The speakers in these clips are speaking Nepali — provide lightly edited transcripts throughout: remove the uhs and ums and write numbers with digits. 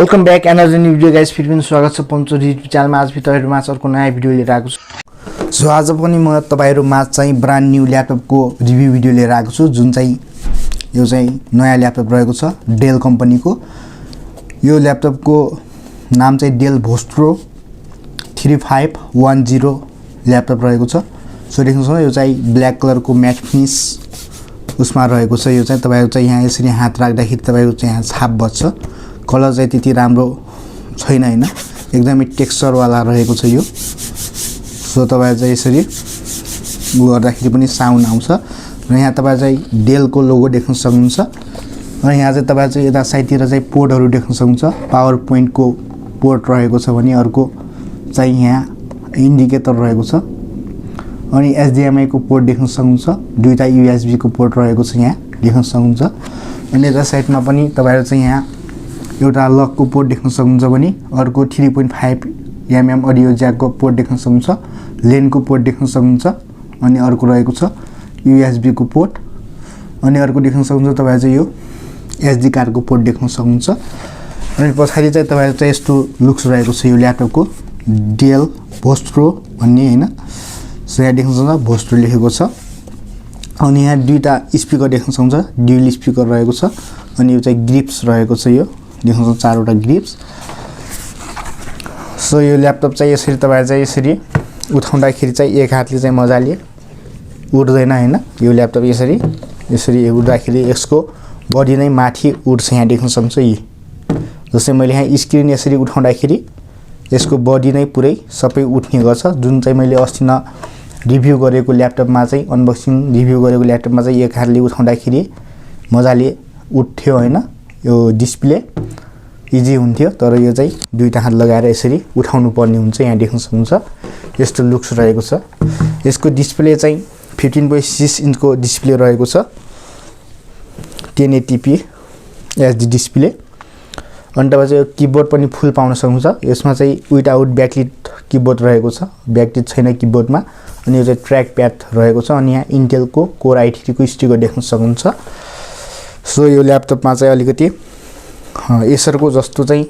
Welcome back energy new video guys फिर पनि स्वागत छ पञ्चोरी युट्युब च्यानलमा आज पनि तपाईहरुमा अर्को नयाँ भिडियो लिएर आएको छु। सो आज पनि म तपाईहरुमा चाहिँ ब्रान्ड न्यू ल्यापटपको रिभ्यु भिडियो लिएर आएको छु जुन चाहिँ यो चाहिँ नयाँ ल्यापटप रहेको छ डेल कम्पनीको। यो ल्यापटपको नाम चाहिँ डेल भोस्ट्रो 3510 ल्यापटप रहेको छ। सो देख्नुहुन्छ यो चाहिँ ब्ल्याक कलरको म्याट फिनिश उसमा रहेको छ। यो चाहिँ तपाईहरु चाहिँ यहाँ यसरी हात राख्दाखेरि तपाईहरु चाहिँ यहाँ छाप बज्छ। कलर चाहिँ त्यति राम्रो छैन हैन, एकदमै टेक्सचर वाला रहेको छ यो। सो तपाईहरु चाहिँ यसरी गर्दाखेरि पनि साउन्ड आउँछ र यहाँ तपाईहरु चाहिँ डेल को लोगो देख्न सक्नुहुन्छ र यहाँ चाहिँ तपाईहरु चाहिँ यता साइडतिर चाहिँ पोर्टहरु देख्न सक्नुहुन्छ। पावर पोइन्ट को पोर्ट रहेको छ भने अर्को चाहिँ यहाँ इन्डिकेटर रहेको छ अनि एचडीएमआई को पोर्ट देख्न सक्नुहुन्छ। दुईटा यूएसबी को पोर्ट रहेको छ यहाँ देख्न सक्नुहुन्छ। अनि यता साइडमा पनि तपाईहरु चाहिँ यहाँ एउटा लक को पोर्ट देख्न सक्नुहुन्छ भने अर्को 3.5 mm अडियो ज्याक को पोर्ट देख्न सक्नुहुन्छ। लेन को पोर्ट देख्न सक्नुहुन्छ अनि अर्को रहेको छ यूएसबी को पोर्ट अनि अर्को देख्न सक्नुहुन्छ तपाईहरु चाहिँ यो एसडी कार्ड को पोर्ट देख्न सक्नुहुन्छ। अनि पछाडी चाहिँ तपाईहरु चाहिँ यस्तो लुक्स रहेको छ यो ल्यापटपको डेल भोस्ट्रो भन्ने हैन। सो यहाँ देख्न सक्नुहुन्छ भोस्ट्रो लेखेको छ अनि यहाँ दुईटा स्पिकर देख्न सक्नुहुन्छ, ड्युअल स्पिकर रहेको छ अनि यो चाहिँ ग्रिप्स रहेको छ। यो देख्न सक्नुहुन्छ चारवटा ग्रिप्स। सो यो ल्यापटप चाहिँ यसरी तपाईहरु चाहिँ यसरी उठाउँदाखेरि चाहिँ एक हातले चाहिँ मजाले उड्दैन हैन। यो ल्यापटप यसरी यसरी उड्दाखेरि यसको बडी नै माथि उड्छ। यहाँ देख्न सक्नुहुन्छ यी जस्तै मैले यहाँ स्क्रिन यसरी उठाउँदाखेरि यसको बडी नै पुरै सबै उठ्ने गर्छ। जुन चाहिँ मैले अस्ति न रिभ्यु गरेको ल्यापटपमा चाहिँ अनबक्सिङ रिभ्यु गरेको ल्यापटपमा चाहिँ एक हातले उठाउँदाखेरि मजाले उठ्थ्यो हैन, यो डिस्प्ले इजी हुन्थ्यो। तर यो चाहिँ दुईटा हात लगाएर यसरी उठाउनु पर्ने हुन्छ। यहाँ देख्न सक्नुहुन्छ यस्तो लुक्स रहेको छ। यसको डिस्प्ले चाहिँ 15.6 इन्च को डिस्प्ले रहेको छ, 1080p एचडी डिस्प्ले। अनि तपाईं चाहिँ किबोर्ड पनि फुल पाउन सक्नुहुन्छ। यसमा चाहिँ विदाउट ब्याकलिट किबोर्ड रहेको छ, ब्याकलिट छैन किबोर्डमा। अनि यो चाहिँ ट्र्याक प्याड रहेको छ अनि यहाँ इन्टेल को कोर i3 को स्टिकर देख्न सक्नुहुन्छ। सो यो ल्यापटपमा चाहिँ अलिकति एसर को जस्तो चाहिँ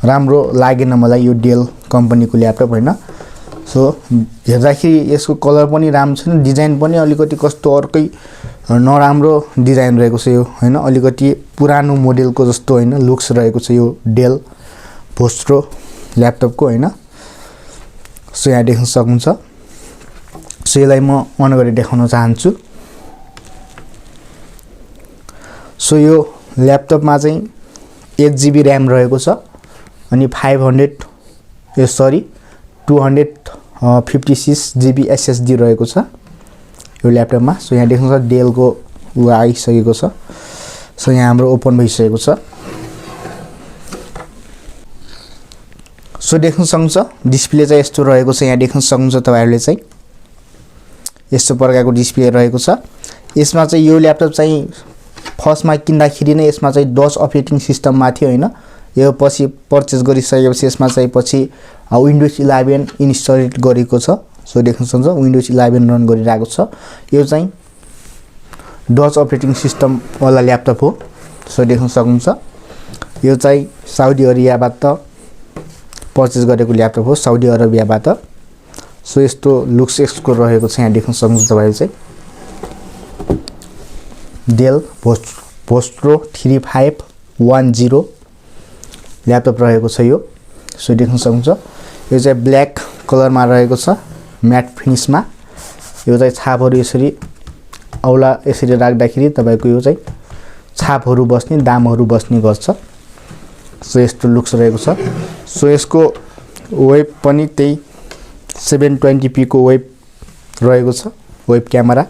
राम्रो लागेन मलाई यो डेल कम्पनीको ल्यापटप हैन। सो हेर्दाखेरि यसको कलर पनि राम्रो छैन, डिजाइन पनि अलिकति कस्तो अर्कै नराम्रो डिजाइन रहेको छ यो हैन, अलिकति पुरानो मोडलको जस्तो हैन लुक्स रहेको छ यो डेल भोस्ट्रो ल्यापटपको हैन। सो यहाँ देख्न सक्नुहुन्छ। सो यसलाई म अन गरेर देखाउन चाहन्छु। सो यो ल्यापटपमा चाहिँ 8GB र्याम रहेको छ अनि 256GB SSD रहेको छ यो ल्यापटपमा। सो यहाँ देख्नुहुन्छ डेल को उ आइसकेको छ। सो यहाँ हाम्रो ओपन भइसकेको छ। सो देख्न सक्नुहुन्छ डिस्प्ले चाहिँ यस्तो रहेको छ। यहाँ देख्न सक्नुहुन्छ तपाईहरुले चाहिँ यस्तो प्रकारको डिस्प्ले रहेको छ। यसमा चाहिँ यो ल्यापटप चाहिँ फर्स्टमा किन्दाखेरि नै यसमा चाहिँ डस अपरेटिङ सिस्टममा थियो हैन। यो पछि पर्चेज गरिसकेपछि यसमा चाहिँ पछि विन्डोज 11 इन्स्टल गरेको छ। सो देख्न सक्नुहुन्छ विन्डोज 11 रन गरिरहेको छ। यो चाहिँ डच अपरेटिङ सिस्टम वाला ल्यापटप हो। सो देख्न सक्नुहुन्छ यो चाहिँ साउदी अरेबियाबाट पर्चेज गरेको ल्यापटप हो, साउदी अरेबियाबाट। सो यस्तो लुक्स यसको रहेको छ। यहाँ देख्न सक्नुहुन्छ तपाईहरु चाहिँ डेल भोस्ट्रो 3510 ल्यापटप रहेको छ यो। सो देख्न सक्नुहुन्छ यो चाहिँ ब्ल्याक कलरमा रहेको छ म्याट फिनिशमा। यो चाहिँ छापहरु यसरी औला यसरी राख्दाखेरि तपाईको यो चाहिँ छापहरु बस्ने दामहरु बस्ने गर्छ। सो यस्तो लुक्स रहेको छ। सो यसको वेब पनि त्यही 720p को वेब रहेको छ, वेब क्यामेरा।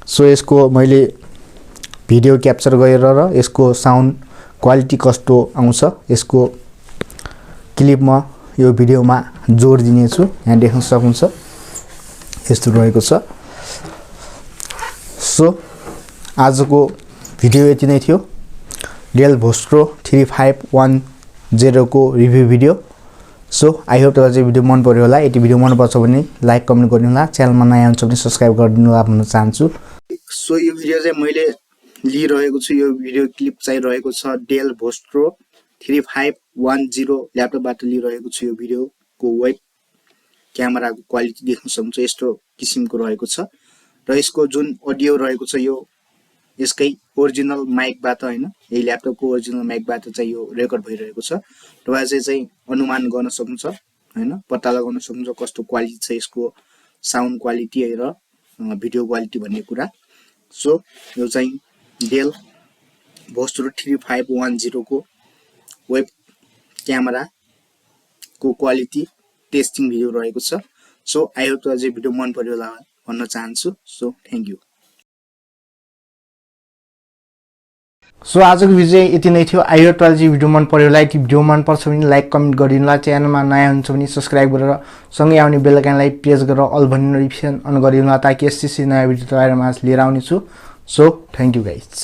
सो यसको मैले भिडियो क्याप्चर गरेर र यसको साउन्ड क्वालिटी कस्तो आउँछ यसको क्लिप म यो भिडियोमा जोड दिने छु। यहाँ देख्न सक्नुहुन्छ यस्तो रहेको छ। सो आजको भिडियो यति नै थियो, डेल भोस्ट्रो 3510 को review video. So I hope तपाईलाई चाहिँ भिडियो मन पर्यो होला। यदि भिडियो मन पर्छ भने लाइक कमेन्ट गर्नु होला, च्यानलमा नयाँ हुनुहुन्छ भने सब्स्क्राइब गरिदिनु होला भन्न चाहन्छु। सो यो भिडियो चाहिँ मैले लिइरहेको छु, यो भिडियो क्लिप चाहिँ रहेको छ डेल भोस्ट्रो 3510 ल्यापटपबाट लिइरहेको छु यो भिडियोको वेब क्यामेराको क्वालिटी देख्न सक्नुहुन्छ यस्तो किसिमको रहेको छ र यसको जुन अडियो रहेको छ यो यसकै ओरिजिनल माइकबाट हैन यही ल्यापटपको ओरिजिनल माइकबाट चाहिँ यो रेकर्ड भइरहेको छ तपाईहरुले चाहिँ अनुमान गर्न सक्नुहुन्छ हैन पत्ता लगाउन सक्नुहुन्छ कस्तो क्वालिटी छ यसको साउन्ड क्वालिटी र भिडियो क्वालिटी भन्ने कुरा सो यो चाहिँ डेल Vostro 3510 को वेब क्यामेरा को क्वालिटी टेस्टिङ भिडियो रहेको छ सो आई होप तपाईहरुलाई भिडियो मन पर्यो होला भन्न चाहन्छु सो थ्यांक यू सो आजको भिडियो चाहिँ यति नै थियो आई होप तपाईहरुलाई भिडियो मन पर्यो होला यदि भिडियो मन पर्छ भने लाइक कमेन्ट गरिदिनु होला च्यानलमा नयाँ हुनुहुन्छ भने सब्स्क्राइब गरेर सँगै आउने बेल आइकनलाई प्रेस गरेर अल भन्ने नोटिफिकेसन अन गरिदिनु होला ताकि यसरी नयाँ भिडियो तपाईहरुमा लिएर आउने छु सो थ्यांक यू गाइस